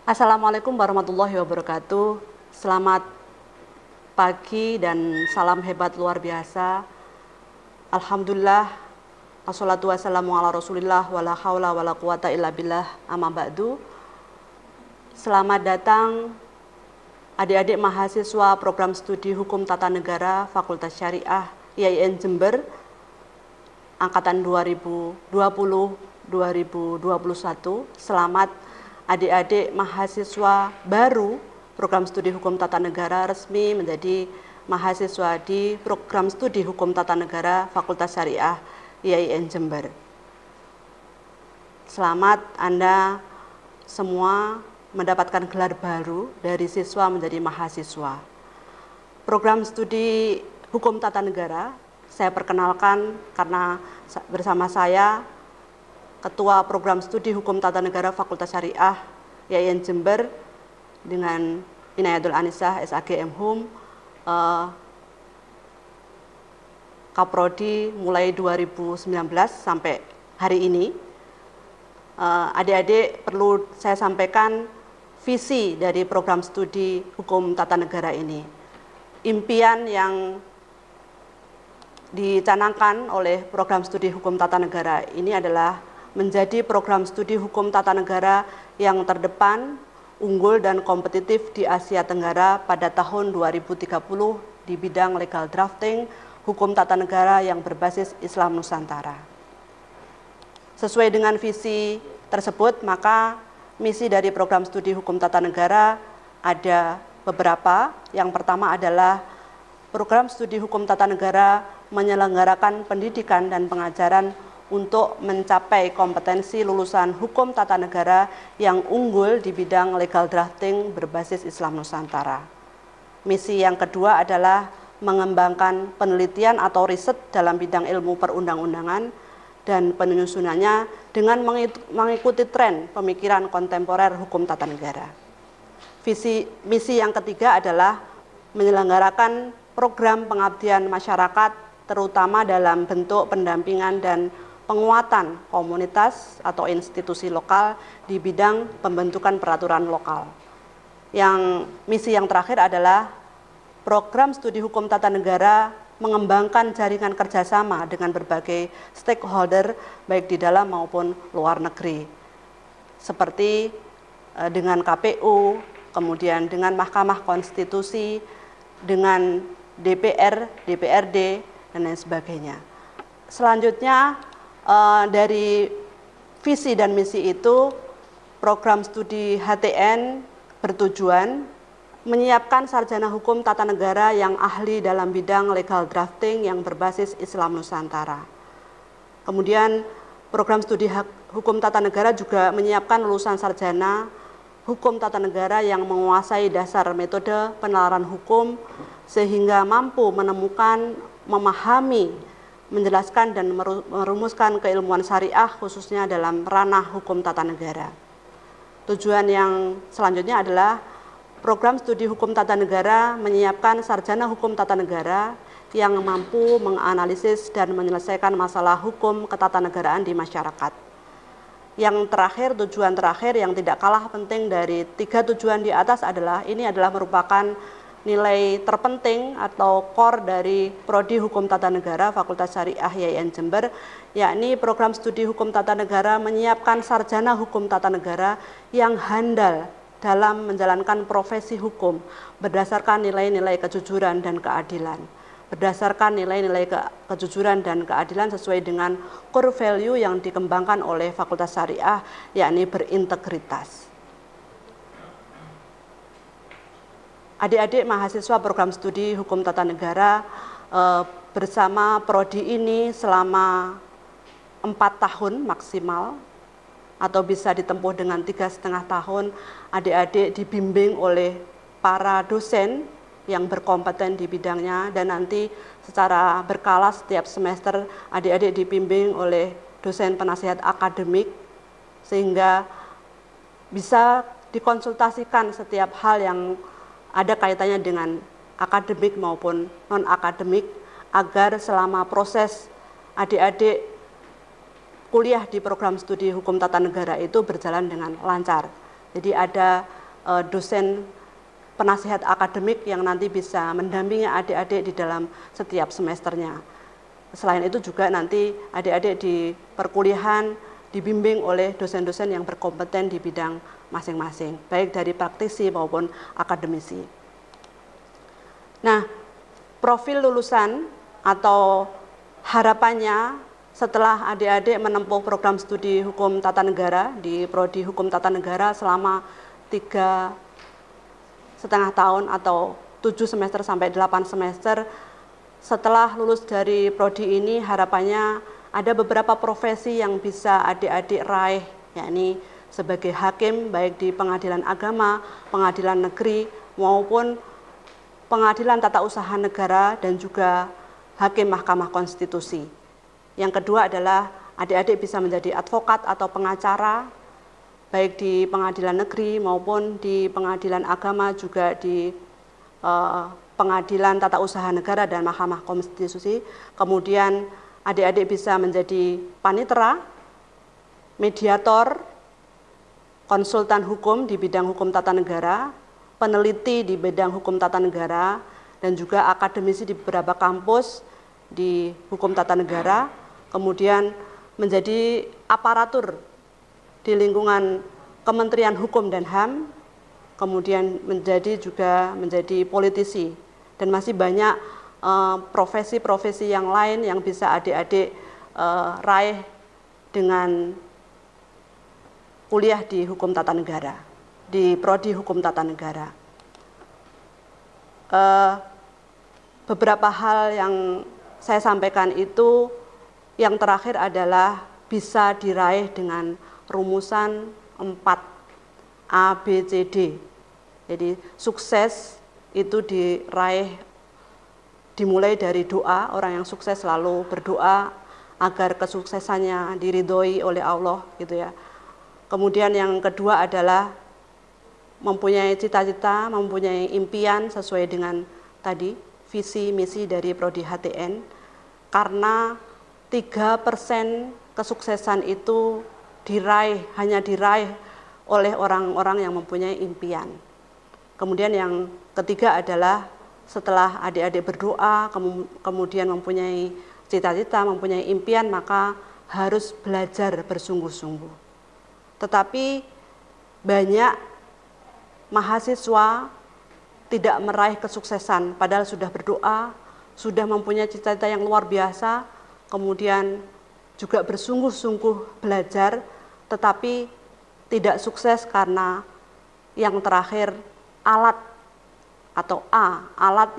Assalamualaikum warahmatullahi wabarakatuh. Selamat pagi dan salam hebat luar biasa. Alhamdulillah, assalatu wassalamu ala rasulillah, wala hawla wala quwata illa billah, amma ba'du. Selamat datang adik-adik mahasiswa program studi Hukum Tata Negara Fakultas Syariah IAIN Jember Angkatan 2020-2021. Selamat adik-adik mahasiswa baru program studi Hukum Tata Negara resmi menjadi mahasiswa di program studi Hukum Tata Negara Fakultas Syariah IAIN Jember. Selamat Anda semua mendapatkan gelar baru dari siswa menjadi mahasiswa. Program studi Hukum Tata Negara saya perkenalkan karena bersama saya Ketua Program Studi Hukum Tata Negara Fakultas Syariah IAIN Jember dengan Inayatul Anisah SAG MHum, Kaprodi mulai 2019 sampai hari ini. Adik-adik perlu saya sampaikan visi dari program studi Hukum Tata Negara ini. Impian yang dicanangkan oleh program studi Hukum Tata Negara ini adalah menjadi program studi Hukum Tata Negara yang terdepan, unggul dan kompetitif di Asia Tenggara pada tahun 2030 di bidang legal drafting, hukum tata negara yang berbasis Islam Nusantara. Sesuai dengan visi tersebut, maka misi dari program studi Hukum Tata Negara ada beberapa. Yang pertama adalah program studi Hukum Tata Negara menyelenggarakan pendidikan dan pengajaran untuk mencapai kompetensi lulusan Hukum Tata Negara yang unggul di bidang legal drafting berbasis Islam Nusantara. Misi yang kedua adalah mengembangkan penelitian atau riset dalam bidang ilmu perundang-undangan dan penyusunannya dengan mengikuti tren pemikiran kontemporer hukum tata negara. Misi yang ketiga adalah menyelenggarakan program pengabdian masyarakat terutama dalam bentuk pendampingan dan penguatan komunitas atau institusi lokal di bidang pembentukan peraturan lokal. Misi yang terakhir adalah program studi Hukum Tata Negara mengembangkan jaringan kerjasama dengan berbagai stakeholder baik di dalam maupun luar negeri, seperti dengan KPU, kemudian dengan Mahkamah Konstitusi, dengan DPR, DPRD, dan lain sebagainya. Selanjutnya dari visi dan misi itu, program studi HTN bertujuan menyiapkan sarjana hukum tata negara yang ahli dalam bidang legal drafting yang berbasis Islam Nusantara. Kemudian program studi hukum tata negara juga menyiapkan lulusan sarjana hukum tata negara yang menguasai dasar metode penalaran hukum sehingga mampu menemukan, memahami, menjelaskan dan merumuskan keilmuan syariah khususnya dalam ranah hukum tata negara. Tujuan yang selanjutnya adalah program studi Hukum Tata Negara menyiapkan sarjana hukum tata negara yang mampu menganalisis dan menyelesaikan masalah hukum ketatanegaraan di masyarakat. Yang terakhir, tujuan terakhir yang tidak kalah penting dari tiga tujuan di atas adalah merupakan nilai terpenting atau core dari Prodi Hukum Tata Negara Fakultas Syariah IAIN Jember, yakni program studi Hukum Tata Negara menyiapkan sarjana hukum tata negara yang handal dalam menjalankan profesi hukum berdasarkan nilai-nilai kejujuran dan keadilan. Berdasarkan nilai-nilai kejujuran dan keadilan sesuai dengan core value yang dikembangkan oleh Fakultas Syariah, yakni berintegritas. Adik-adik mahasiswa program studi Hukum Tata Negara bersama Prodi ini selama 4 tahun maksimal, atau bisa ditempuh dengan 3,5 tahun. Adik-adik dibimbing oleh para dosen yang berkompeten di bidangnya, dan nanti secara berkala setiap semester adik-adik dibimbing oleh dosen penasihat akademik sehingga bisa dikonsultasikan setiap hal yang ada kaitannya dengan akademik maupun non-akademik agar selama proses adik-adik kuliah di program studi Hukum Tata Negara itu berjalan dengan lancar. Jadi ada dosen penasihat akademik yang nanti bisa mendampingi adik-adik di dalam setiap semesternya. Selain itu juga nanti adik-adik di perkuliahan dibimbing oleh dosen-dosen yang berkompeten di bidang masing-masing, baik dari praktisi maupun akademisi. Nah, profil lulusan atau harapannya setelah adik-adik menempuh program studi Hukum Tata Negara di Prodi Hukum Tata Negara selama 3,5 tahun atau 7 semester sampai 8 semester. Setelah lulus dari prodi ini harapannya ada beberapa profesi yang bisa adik-adik raih, yakni sebagai hakim baik di pengadilan agama, pengadilan negeri maupun pengadilan tata usaha negara dan juga hakim Mahkamah Konstitusi. Yang kedua adalah adik-adik bisa menjadi advokat atau pengacara baik di pengadilan negeri maupun di pengadilan agama, juga di pengadilan tata usaha negara dan Mahkamah Konstitusi. Kemudian adik-adik bisa menjadi panitera, mediator, konsultan hukum di bidang hukum tata negara, peneliti di bidang hukum tata negara, dan juga akademisi di beberapa kampus di hukum tata negara. Kemudian menjadi aparatur di lingkungan Kementerian Hukum dan HAM, kemudian menjadi politisi, dan masih banyak profesi-profesi yang lain yang bisa adik-adik raih dengan kuliah di Hukum Tata Negara, di Prodi Hukum Tata Negara. Beberapa hal yang saya sampaikan itu, yang terakhir adalah bisa diraih dengan rumusan 4 ABCD. Jadi sukses itu dimulai dari doa. Orang yang sukses selalu berdoa agar kesuksesannya diridhoi oleh Allah, gitu ya. Kemudian yang kedua adalah mempunyai cita-cita, mempunyai impian sesuai dengan tadi visi misi dari Prodi HTN, karena 3% kesuksesan itu hanya diraih oleh orang-orang yang mempunyai impian. Kemudian yang ketiga adalah setelah adik-adik berdoa, kemudian mempunyai cita-cita, mempunyai impian, maka harus belajar bersungguh-sungguh. Tetapi banyak mahasiswa tidak meraih kesuksesan, padahal sudah berdoa, sudah mempunyai cita-cita yang luar biasa, kemudian juga bersungguh-sungguh belajar, tetapi tidak sukses karena yang terakhir alat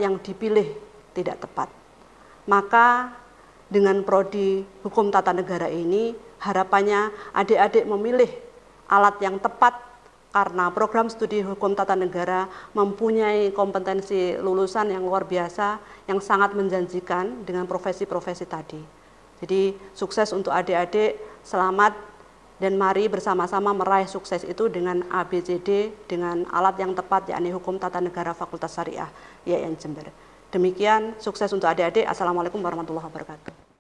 yang dipilih tidak tepat. Maka dengan Prodi Hukum Tata Negara ini harapannya adik-adik memilih alat yang tepat, karena program studi Hukum Tata Negara mempunyai kompetensi lulusan yang luar biasa, yang sangat menjanjikan dengan profesi-profesi tadi. Jadi sukses untuk adik-adik, selamat, dan mari bersama-sama meraih sukses itu dengan ABCD, dengan alat yang tepat, yakni Hukum Tata Negara Fakultas Syariah IAIN Jember. Demikian, sukses untuk adik-adik. Assalamualaikum warahmatullahi wabarakatuh.